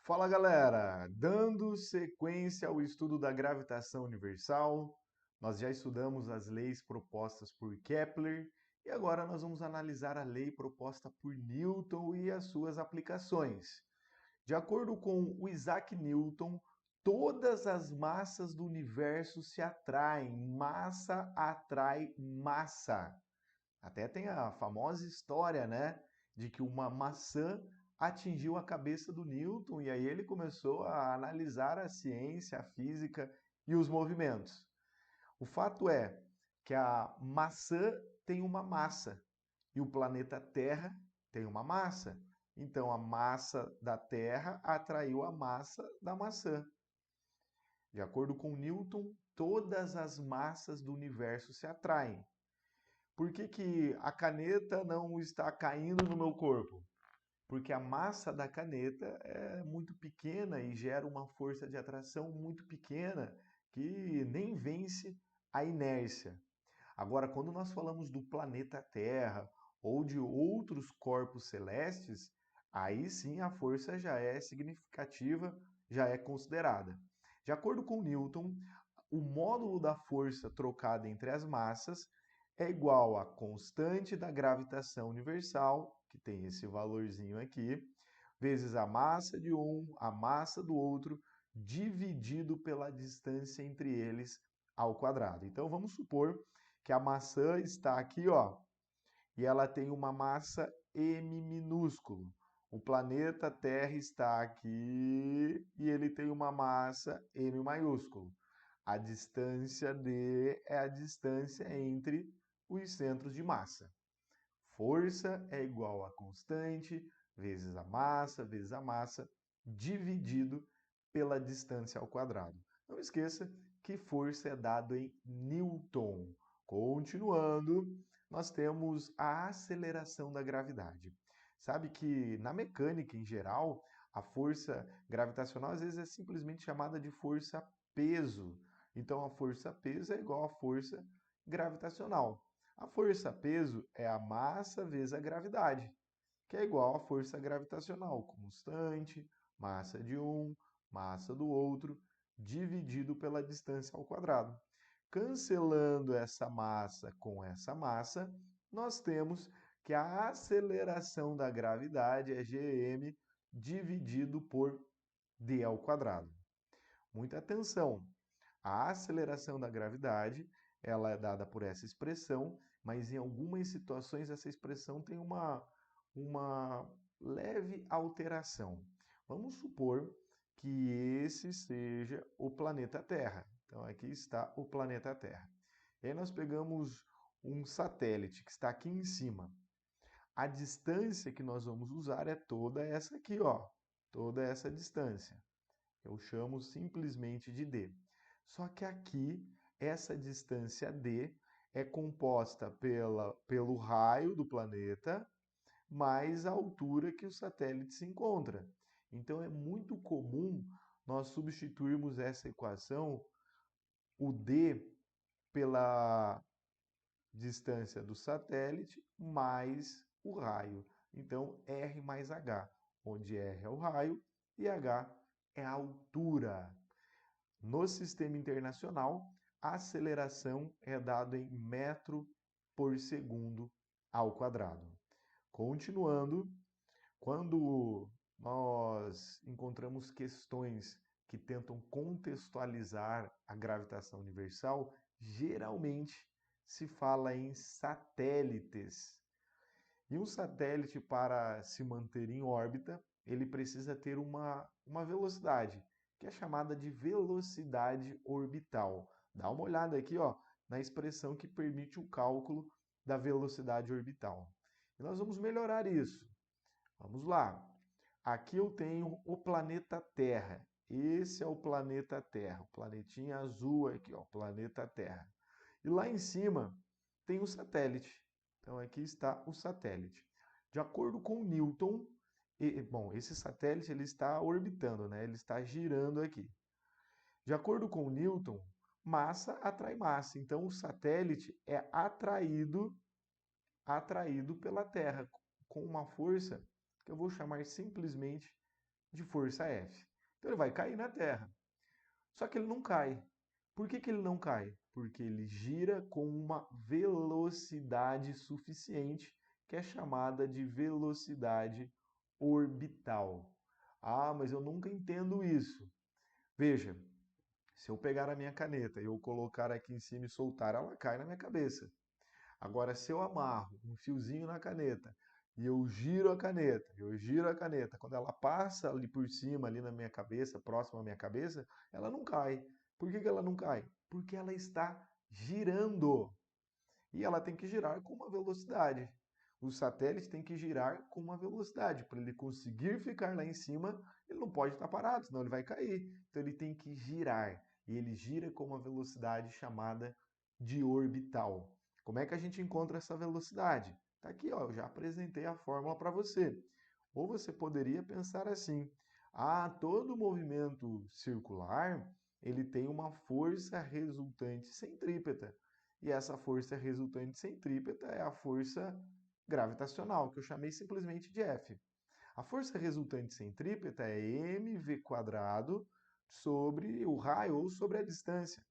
Fala galera, dando sequência ao estudo da gravitação universal, nós já estudamos as leis propostas por Kepler e agora nós vamos analisar a lei proposta por Newton e as suas aplicações. De acordo com o Isaac Newton, todas as massas do universo se atraem, massa atrai massa. Até tem a famosa história, né, de que uma maçã atingiu a cabeça do Newton e aí ele começou a analisar a ciência, a física e os movimentos. O fato é que a maçã tem uma massa e o planeta Terra tem uma massa. Então a massa da Terra atraiu a massa da maçã. De acordo com Newton, todas as massas do universo se atraem. Por que a caneta não está caindo no meu corpo? Porque a massa da caneta é muito pequena e gera uma força de atração muito pequena que nem vence a inércia. Agora, quando nós falamos do planeta Terra ou de outros corpos celestes, aí sim a força já é significativa, já é considerada. De acordo com Newton, o módulo da força trocada entre as massas é igual à constante da gravitação universal, que tem esse valorzinho aqui, vezes a massa de um, a massa do outro, dividido pela distância entre eles ao quadrado. Então vamos supor que a maçã está aqui, ó, e ela tem uma massa m minúsculo. O planeta Terra está aqui e ele tem uma massa m maiúsculo. A distância d é a distância entre os centros de massa. Força é igual a constante vezes a massa, dividido pela distância ao quadrado. Não esqueça que força é dado em Newton. Continuando, nós temos a aceleração da gravidade. Sabe que na mecânica em geral, a força gravitacional às vezes é simplesmente chamada de força-peso. Então a força-peso é igual à força gravitacional. A força-peso é a massa vezes a gravidade, que é igual à força gravitacional, constante, massa de um, massa do outro, dividido pela distância ao quadrado. Cancelando essa massa com essa massa, nós temos que a aceleração da gravidade é gm dividido por d ao quadrado. Muita atenção! A aceleração da gravidade, ela é dada por essa expressão, mas em algumas situações essa expressão tem uma leve alteração. Vamos supor que esse seja o planeta Terra. Então aqui está o planeta Terra. E aí nós pegamos um satélite que está aqui em cima. A distância que nós vamos usar é toda essa aqui, ó. Toda essa distância. Eu chamo simplesmente de d. Só que aqui, essa distância d é composta pelo raio do planeta mais a altura que o satélite se encontra. Então é muito comum nós substituirmos essa equação, o d, pela distância do satélite mais o raio. Então R mais H, onde R é o raio e H é a altura. No sistema internacional, a aceleração é dada em metro por segundo ao quadrado. Continuando, quando nós encontramos questões que tentam contextualizar a gravitação universal, geralmente se fala em satélites. E um satélite, para se manter em órbita, ele precisa ter uma velocidade, que é chamada de velocidade orbital. Dá uma olhada aqui, ó, na expressão que permite o cálculo da velocidade orbital. E nós vamos melhorar isso. Vamos lá. Aqui eu tenho o planeta Terra. Esse é o planeta Terra. O planetinha azul aqui, ó, planeta Terra. E lá em cima tem o satélite. Então aqui está o satélite. De acordo com Newton, bom, esse satélite ele está orbitando, né? Ele está girando aqui. De acordo com Newton, massa atrai massa. Então o satélite é atraído pela Terra com uma força que eu vou chamar simplesmente de força F. Então ele vai cair na Terra. Só que ele não cai. Por que ele não cai? Porque ele gira com uma velocidade suficiente, que é chamada de velocidade orbital. Ah, mas eu nunca entendo isso. Veja, se eu pegar a minha caneta e eu colocar aqui em cima e soltar, ela cai na minha cabeça. Agora, se eu amarro um fiozinho na caneta e eu giro a caneta, quando ela passa ali por cima, ali na minha cabeça, próximo à minha cabeça, ela não cai. Por que ela não cai? Porque ela está girando. E ela tem que girar com uma velocidade. O satélite tem que girar com uma velocidade. Para ele conseguir ficar lá em cima, ele não pode estar parado, senão ele vai cair. Então ele tem que girar. E ele gira com uma velocidade chamada de orbital. Como é que a gente encontra essa velocidade? Está aqui, ó, eu já apresentei a fórmula para você. Ou você poderia pensar assim: ah, todo movimento circular ele tem uma força resultante centrípeta. E essa força resultante centrípeta é a força gravitacional, que eu chamei simplesmente de F. A força resultante centrípeta é mv quadrado sobre o raio ou sobre a distância,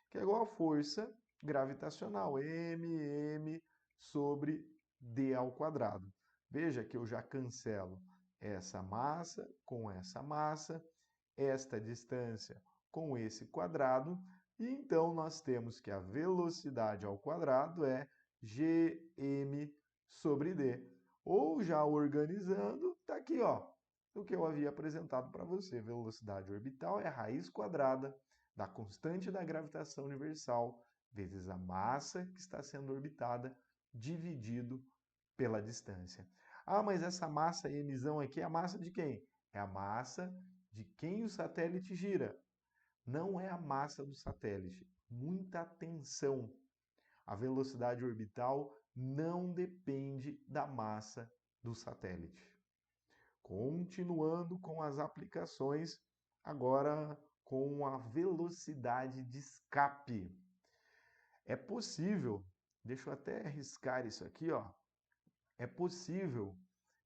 que é igual à força gravitacional, mm sobre d ao quadrado. Veja que eu já cancelo essa massa com essa massa, esta distância com esse quadrado, e então nós temos que a velocidade ao quadrado é gm sobre d. Ou já organizando, está aqui, ó, o que eu havia apresentado para você. Velocidade orbital é a raiz quadrada da constante da gravitação universal vezes a massa que está sendo orbitada dividido pela distância. Ah, mas essa massa e emissão aqui é a massa de quem? É a massa de quem o satélite gira. Não é a massa do satélite. Muita atenção. A velocidade orbital não depende da massa do satélite. Continuando com as aplicações, agora com a velocidade de escape. É possível, deixa eu até riscar isso aqui, ó. É possível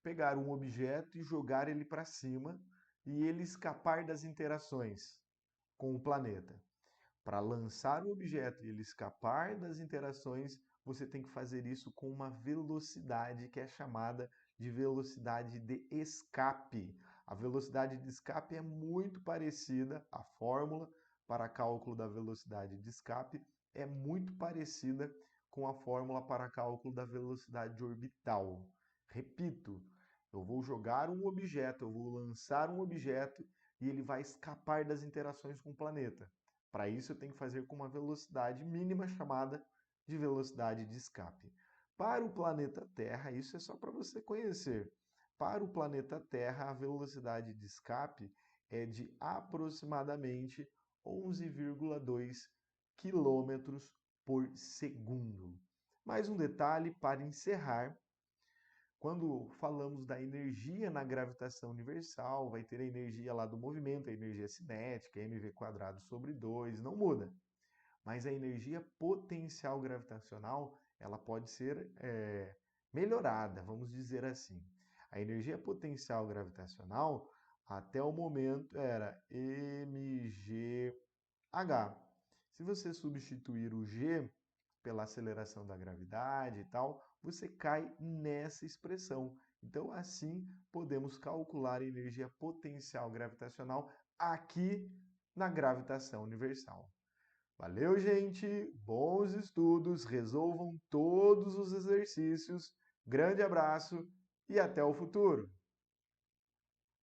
pegar um objeto e jogar ele para cima e ele escapar das interações com o planeta. Para lançar o objeto e ele escapar das interações, você tem que fazer isso com uma velocidade que é chamada de velocidade de escape. A velocidade de escape é muito parecida, a fórmula para cálculo da velocidade de escape é muito parecida com a fórmula para cálculo da velocidade orbital. Repito, eu vou jogar um objeto, eu vou lançar um objeto e ele vai escapar das interações com o planeta. Para isso, eu tenho que fazer com uma velocidade mínima chamada de velocidade de escape. Para o planeta Terra, isso é só para você conhecer. Para o planeta Terra, a velocidade de escape é de aproximadamente 11,2 quilômetros por segundo. Mais um detalhe para encerrar. Quando falamos da energia na gravitação universal, vai ter a energia lá do movimento, a energia cinética, mv quadrado sobre 2, não muda. Mas a energia potencial gravitacional, ela pode ser melhorada, vamos dizer assim. A energia potencial gravitacional, até o momento, era mgh. Se você substituir o g pela aceleração da gravidade e tal, você cai nessa expressão. Então, assim, podemos calcular a energia potencial gravitacional aqui na gravitação universal. Valeu, gente! Bons estudos! Resolvam todos os exercícios. Grande abraço e até o futuro!